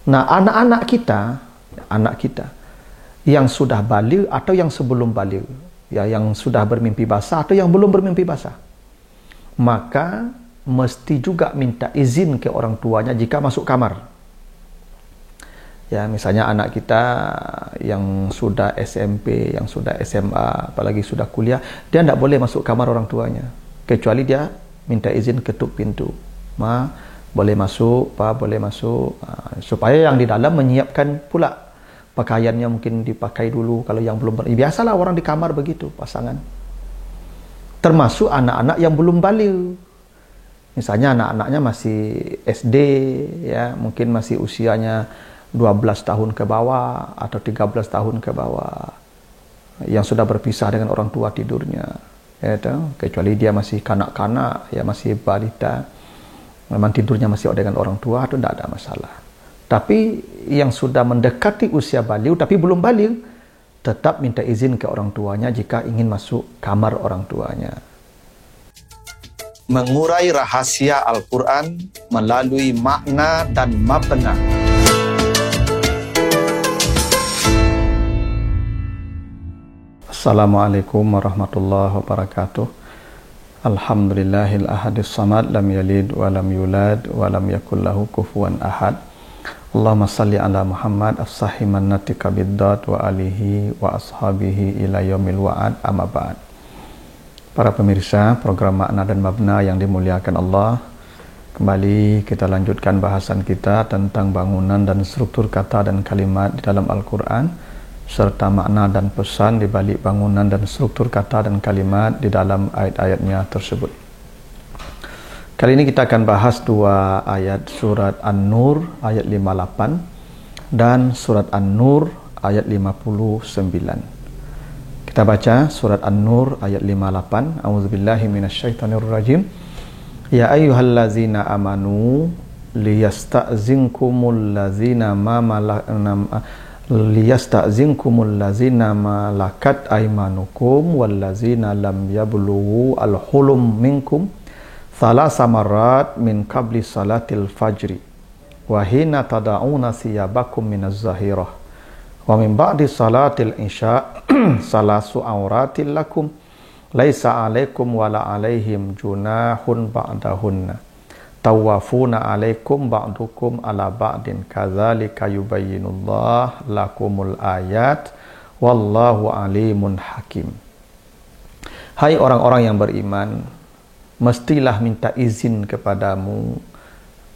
Nah, anak kita yang sudah baligh atau yang sebelum baligh, ya, yang sudah bermimpi basah atau yang belum bermimpi basah, maka mesti juga minta izin ke orang tuanya jika masuk kamar. Ya, misalnya anak kita yang sudah SMP, yang sudah SMA, apalagi sudah kuliah, dia tidak boleh masuk kamar orang tuanya, kecuali dia minta izin ketuk pintu. Ma, boleh masuk, Pak, boleh masuk. Supaya yang di dalam menyiapkan pula pakaiannya, mungkin dipakai dulu kalau yang belum. Biasalah orang di kamar begitu, pasangan. Termasuk anak-anak yang belum baligh. Misalnya anak-anaknya masih SD, ya, mungkin masih usianya 12 tahun ke bawah atau 13 tahun ke bawah, yang sudah berpisah dengan orang tua tidurnya, ya, kecuali dia masih kanak-kanak, ya, masih balita, memang tidurnya masih dengan orang tua, itu tidak ada masalah. Tapi yang sudah mendekati usia baligh tapi belum baligh, tetap minta izin ke orang tuanya jika ingin masuk kamar orang tuanya. Mengurai rahasia Al-Quran melalui makna dan mabna. Assalamualaikum warahmatullahi wabarakatuh. Alhamdulillahil ahadis samad, lam yalid wa lam yulad wa lam yakul lahu kufuwan ahad. Allahumma salli ala Muhammad as-sahiman natika biddad wa alihi wa ashabihi ila yaumil wa'ad, amma ba'd. Para pemirsa program Makna dan Mabna yang dimuliakan Allah, kembali kita lanjutkan bahasan kita tentang bangunan dan struktur kata dan kalimat di dalam Al-Quran, serta makna dan pesan di balik bangunan dan struktur kata dan kalimat di dalam ayat-ayatnya tersebut. Kali ini kita akan bahas dua ayat, surat An-Nur ayat 58 dan surat An-Nur ayat 59. Kita baca surat An-Nur ayat 58. A'udzubillahi minasyaitonirrajim. Ya ayyuhallazina amanu liyasta'zinkumul ladzina ma liyasta'zinkumul ladzina malakat aymanukum wallazina lam yablughu al-hulum minkum thalasa marrat min qabli salatil fajri wa hina tada'una siyabakum minaz zahirah wa min ba'di salatil isya salasu awratil lakum laisa alaikum wala alaihim junahun ba'dahunna tawafuna alaikum ba'dukum ala ba'din kadzalika yubayyinullah lakumul ayat wallahu alimun hakim. Hai orang-orang yang beriman, mestilah minta izin kepadamu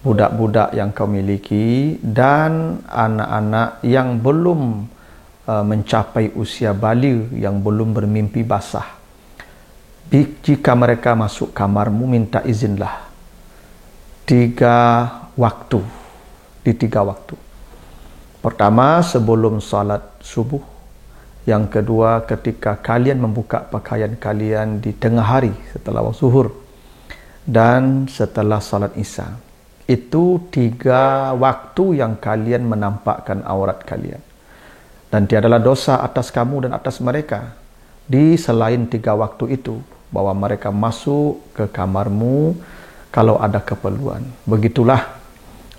budak-budak yang kau miliki dan anak-anak yang belum mencapai usia baligh, yang belum bermimpi basah. Jika mereka masuk kamarmu, minta izinlah. Di tiga waktu. Pertama, sebelum salat subuh. Yang kedua, ketika kalian membuka pakaian kalian di tengah hari setelah zuhur, dan setelah salat isya. Itu 3 waktu yang kalian menampakkan aurat kalian, dan tiadalah dosa atas kamu dan atas mereka di selain 3 waktu itu, bahwa mereka masuk ke kamarmu kalau ada keperluan. Begitulah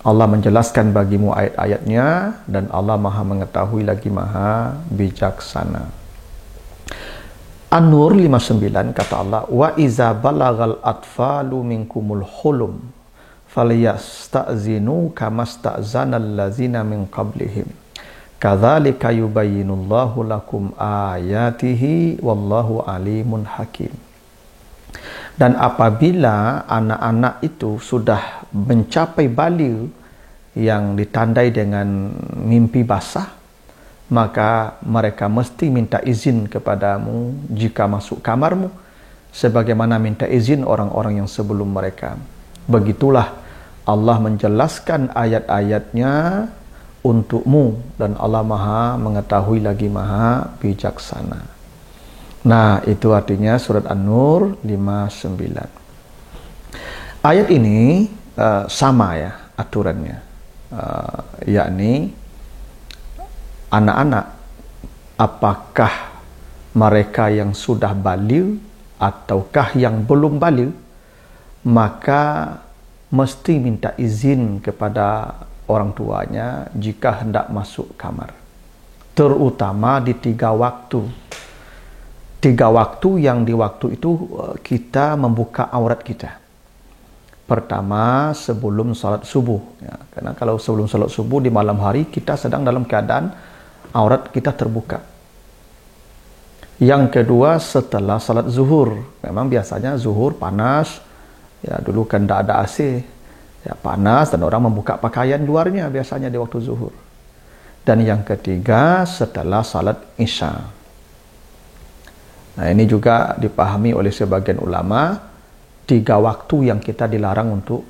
Allah menjelaskan bagimu ayat-ayatnya, dan Allah maha mengetahui lagi maha bijaksana. An-Nur 59 kata Allah, wa iza balagal atfalu minkumul hulum falyasta'zinu kamasta'zanal lazina min qablihim kadzalika yubayyinullahu lakum ayatihi wallahu alimun hakim. Dan apabila anak-anak itu sudah mencapai baligh yang ditandai dengan mimpi basah, maka mereka mesti minta izin kepadamu jika masuk kamarmu, sebagaimana minta izin orang-orang yang sebelum mereka. Begitulah Allah menjelaskan ayat-ayatnya untukmu, dan Allah maha mengetahui lagi maha bijaksana. Nah, itu artinya surat An-Nur 59. Ayat ini sama ya aturannya, yakni anak-anak, apakah mereka yang sudah baligh ataukah yang belum baligh, maka mesti minta izin kepada orang tuanya jika hendak masuk kamar. Terutama di 3 waktu. 3 waktu yang di waktu itu kita membuka aurat kita. Pertama, sebelum salat subuh. Ya, karena kalau sebelum salat subuh di malam hari, kita sedang dalam keadaan aurat kita terbuka. Yang kedua, setelah salat zuhur. Memang biasanya zuhur panas. Ya, dulu kan tidak ada AC. Ya, panas dan orang membuka pakaian luarnya biasanya di waktu zuhur. Dan yang ketiga, setelah salat isya. Nah, ini juga dipahami oleh sebagian ulama, 3 waktu yang kita dilarang untuk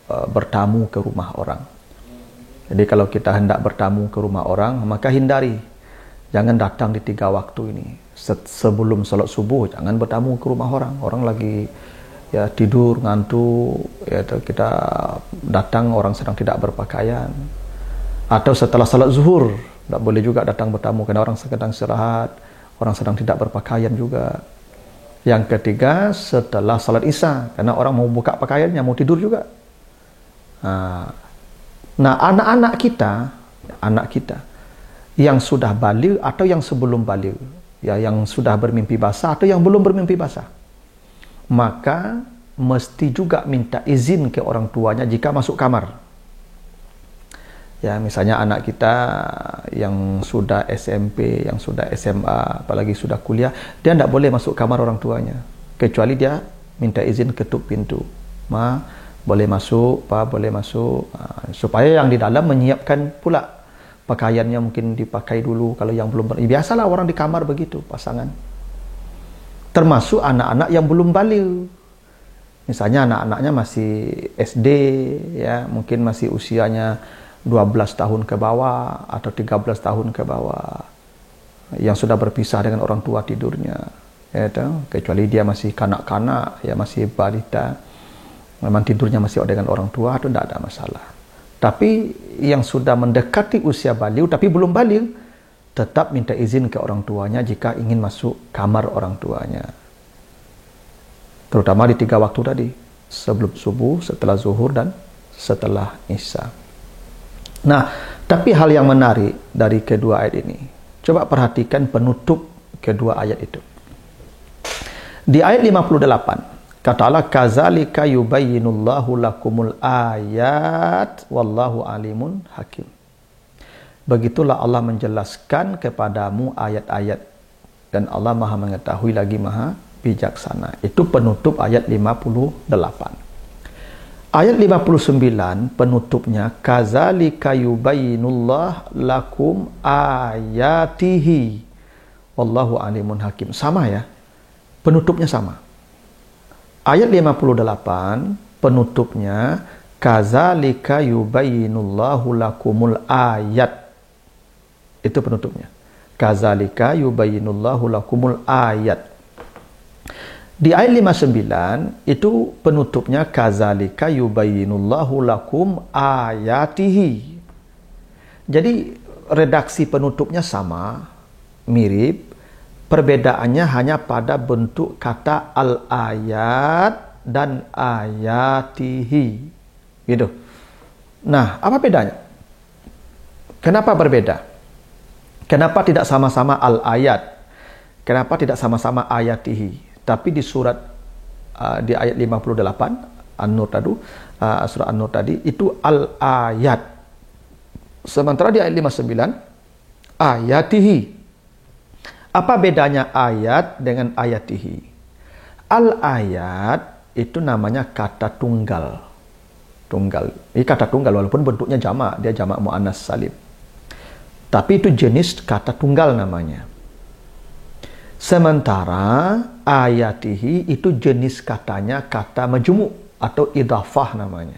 bertamu ke rumah orang. Jadi kalau kita hendak bertamu ke rumah orang, maka hindari. Jangan datang di 3 waktu ini. Sebelum salat subuh, jangan bertamu ke rumah orang. Orang lagi ya tidur, ngantuk, ya kita datang orang sedang tidak berpakaian. Atau setelah salat zuhur, tidak boleh juga datang bertamu karena orang sedang istirahat, orang sedang tidak berpakaian juga. Yang ketiga, setelah salat isya, karena orang mau buka pakaiannya, mau tidur juga. Nah, anak kita yang sudah baligh atau yang sebelum baligh, ya yang sudah bermimpi basah atau yang belum bermimpi basah, maka mesti juga minta izin ke orang tuanya jika masuk kamar. Ya, misalnya anak kita yang sudah SMP, yang sudah SMA, apalagi sudah kuliah, dia tidak boleh masuk kamar orang tuanya, kecuali dia minta izin ketuk pintu. Ma, boleh masuk, Pa, boleh masuk. Supaya yang di dalam menyiapkan pula pakaiannya, mungkin dipakai dulu kalau yang belum. Biasalah orang di kamar begitu, pasangan. Termasuk anak-anak yang belum baligh. Misalnya anak-anaknya masih SD, ya, mungkin masih usianya 12 tahun ke bawah atau 13 tahun ke bawah, yang sudah berpisah dengan orang tua tidurnya, ya, kecuali dia masih kanak-kanak, ya masih balita, memang tidurnya masih dengan orang tua, itu tidak ada masalah. Tapi yang sudah mendekati usia baligh tapi belum baligh, tetap minta izin ke orang tuanya jika ingin masuk kamar orang tuanya. Terutama di 3 waktu tadi, sebelum subuh, setelah zuhur, dan setelah isya. Nah, tapi hal yang menarik dari kedua ayat ini, coba perhatikan penutup kedua ayat itu. Di ayat 58, kata Allah, kazalika yubayyinullahu lakumul ayat wallahu alimun hakim. Begitulah Allah menjelaskan kepadamu ayat-ayat, dan Allah Maha mengetahui lagi Maha bijaksana. Itu penutup ayat 58. Ayat 59 penutupnya, kazalika yubayyinullah lakum ayatihi wallahu alimun hakim. Sama ya, penutupnya sama. Ayat 58 penutupnya, kazalika yubayyinullahu lakumul ayat. Itu penutupnya. Kazalika yubayyinullahu lakumul ayat. Di ayat 59 itu penutupnya, kazalika yubayyinullahu lakum ayatihi. Jadi redaksi penutupnya sama, mirip. Perbedaannya hanya pada bentuk kata al-ayat dan ayatihi. Gitu. Nah, apa bedanya? Kenapa berbeda? Kenapa tidak sama-sama al-ayat? Kenapa tidak sama-sama ayatihi? Tapi di surat di ayat 58 An-Nur tadi, surah An-Nur tadi itu al-ayat. Sementara di ayat 59 ayatihi. Apa bedanya ayat dengan ayatihi? Al-ayat itu namanya kata tunggal. Ini kata tunggal walaupun bentuknya jamak, dia jamak muannas salim. Tapi itu jenis kata tunggal namanya. Sementara ayatihi itu jenis katanya kata majmu' atau idhafah namanya.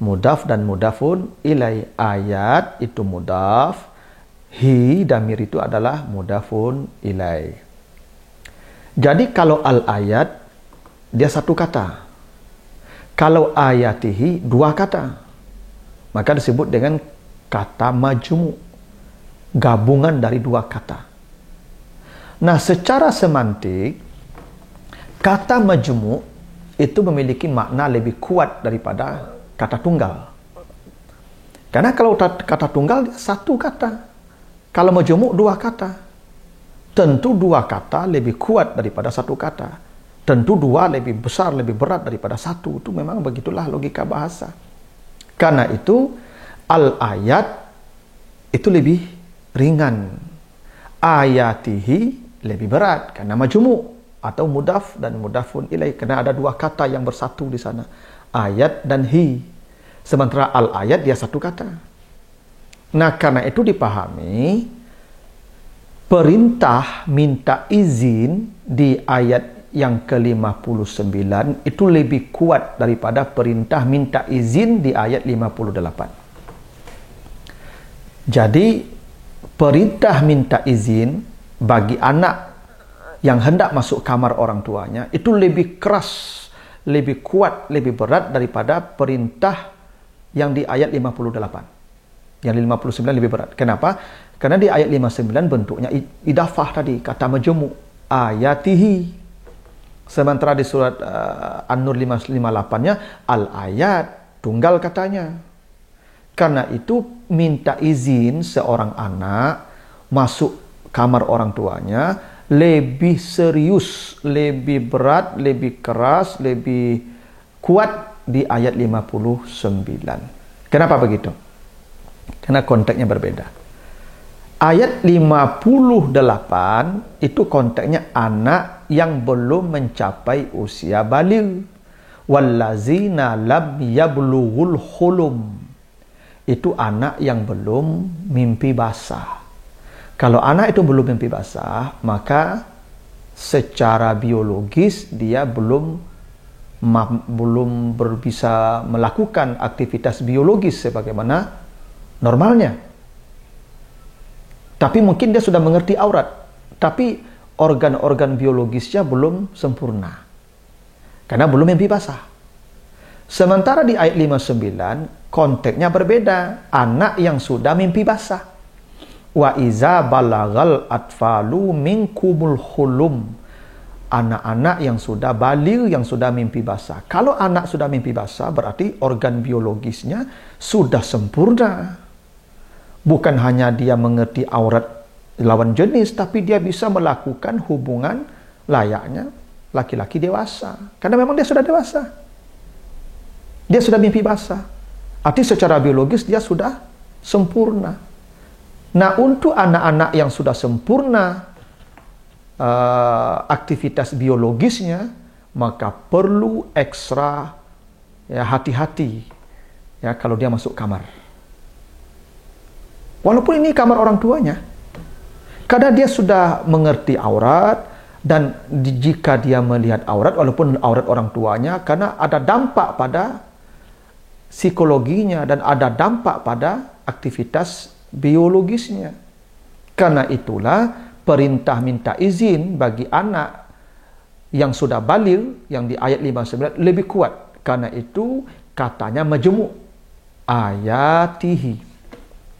Mudaf dan mudafun ilai. Ayat itu mudaf, hi damir itu adalah mudafun ilai. Jadi kalau al-ayat dia satu kata. Kalau ayatihi 2 kata. Maka disebut dengan kata majmu', gabungan dari 2 kata. Nah, secara semantik, kata majmu' itu memiliki makna lebih kuat daripada kata tunggal. Karena kalau kata tunggal satu kata, kalau majmuk dua kata. Tentu dua kata lebih kuat daripada satu kata. Tentu dua lebih besar, lebih berat daripada satu. Itu memang begitulah logika bahasa. Karena itu al-ayat itu lebih ringan. Ayatihi lebih berat karena majmuk atau mudaf dan mudafun ilaih, karena ada dua kata yang bersatu di sana, ayat dan hi. Sementara al-ayat dia satu kata. Nah, karena itu dipahami perintah minta izin di ayat yang ke-59 itu lebih kuat daripada perintah minta izin di ayat 58. Jadi perintah minta izin bagi anak yang hendak masuk kamar orang tuanya itu lebih keras, lebih kuat, lebih berat daripada perintah yang di ayat 58. Yang 59 lebih berat. Kenapa? Karena di ayat 59 bentuknya idafah tadi, kata majmuk, ayatihi. Sementara di surat An-Nur 58-nya al-ayat, tunggal katanya. Karena itu minta izin seorang anak masuk kamar orang tuanya lebih serius, lebih berat, lebih keras, lebih kuat di ayat 59. Kenapa begitu? Karena konteksnya berbeda. Ayat 58 itu konteksnya anak yang belum mencapai usia baligh. Wallazina lam yablughul hulum. Itu anak yang belum mimpi basah. Kalau anak itu belum mimpi basah, maka secara biologis dia belum bisa melakukan aktivitas biologis sebagaimana normalnya. Tapi mungkin dia sudah mengerti aurat, tapi organ-organ biologisnya belum sempurna karena belum mimpi basah. Sementara di ayat 59 konteksnya berbeda, anak yang sudah mimpi basah. Wa iza balagal atfalu minkumul hulum, anak-anak yang sudah baligh, yang sudah mimpi basah. Kalau anak sudah mimpi basah berarti organ biologisnya sudah sempurna. Bukan hanya dia mengerti aurat lawan jenis, tapi dia bisa melakukan hubungan layaknya laki-laki dewasa. Karena memang dia sudah dewasa. Dia sudah mimpi basah. Arti secara biologis dia sudah sempurna. Nah, untuk anak-anak yang sudah sempurna aktivitas biologisnya, maka perlu ekstra hati-hati kalau dia masuk kamar. Walaupun ini kamar orang tuanya, karena dia sudah mengerti aurat, dan jika dia melihat aurat, walaupun aurat orang tuanya, karena ada dampak pada psikologinya dan ada dampak pada aktivitas biologisnya. Karena itulah perintah minta izin bagi anak yang sudah baligh yang di ayat 59 lebih kuat. Karena itu katanya majmuk, ayatihi.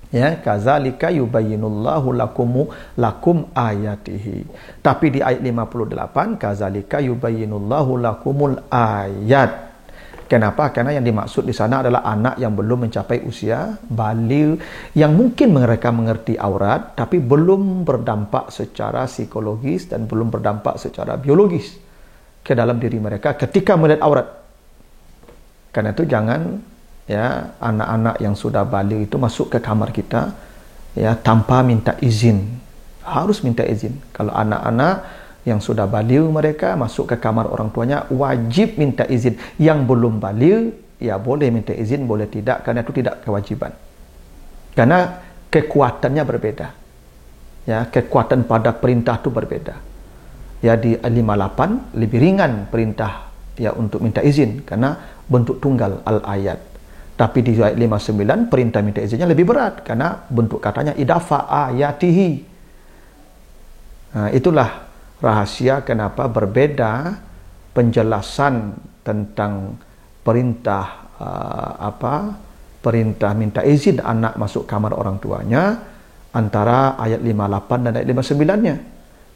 Ya, kazalika yubayyinullahu lakum ayatihi. Tapi di ayat 58 kazalika yubayyinullahu lakumul ayat. Kenapa? Karena yang dimaksud di sana adalah anak yang belum mencapai usia baligh, yang mungkin mereka mengerti aurat tapi belum berdampak secara psikologis dan belum berdampak secara biologis ke dalam diri mereka ketika melihat aurat. Karena itu jangan anak-anak yang sudah baligh itu masuk ke kamar kita tanpa minta izin. Harus minta izin. Kalau anak-anak yang sudah baligh mereka masuk ke kamar orang tuanya wajib minta izin. Yang belum baligh boleh minta izin, boleh tidak, karena itu tidak kewajiban. Karena kekuatannya berbeda. Kekuatan pada perintah itu berbeda. Di 58 lebih ringan perintah untuk minta izin karena bentuk tunggal al-ayat. Tapi di ayat 59 perintah minta izinnya lebih berat karena bentuk katanya idafa ayatihi. Nah, itulah rahasia kenapa berbeda penjelasan tentang perintah perintah minta izin anak masuk kamar orang tuanya antara ayat 58 dan ayat 59-nya.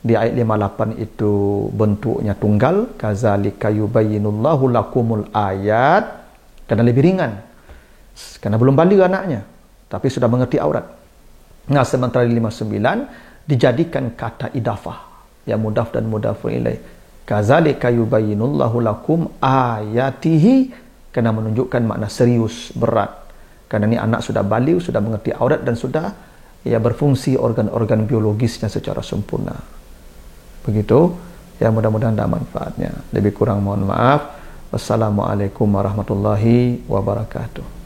Di ayat 58 itu bentuknya tunggal, kazalika yubayyinullahu lakumul ayat, karena lebih ringan. Karena belum baligh anaknya. tapi sudah mengerti aurat. Nah, sementara di 59 dijadikan kata idafah, ya mudaf dan mudafun ilaih. Kadzalika yubayyinullahu lakum ayatihi, karena menunjukkan makna serius, berat. Karena ini anak sudah balik, sudah mengerti aurat dan sudah ya berfungsi organ-organ biologisnya secara sempurna. Begitu, ya mudah-mudahan ada manfaatnya. Lebih kurang mohon maaf. Wassalamualaikum warahmatullahi wabarakatuh.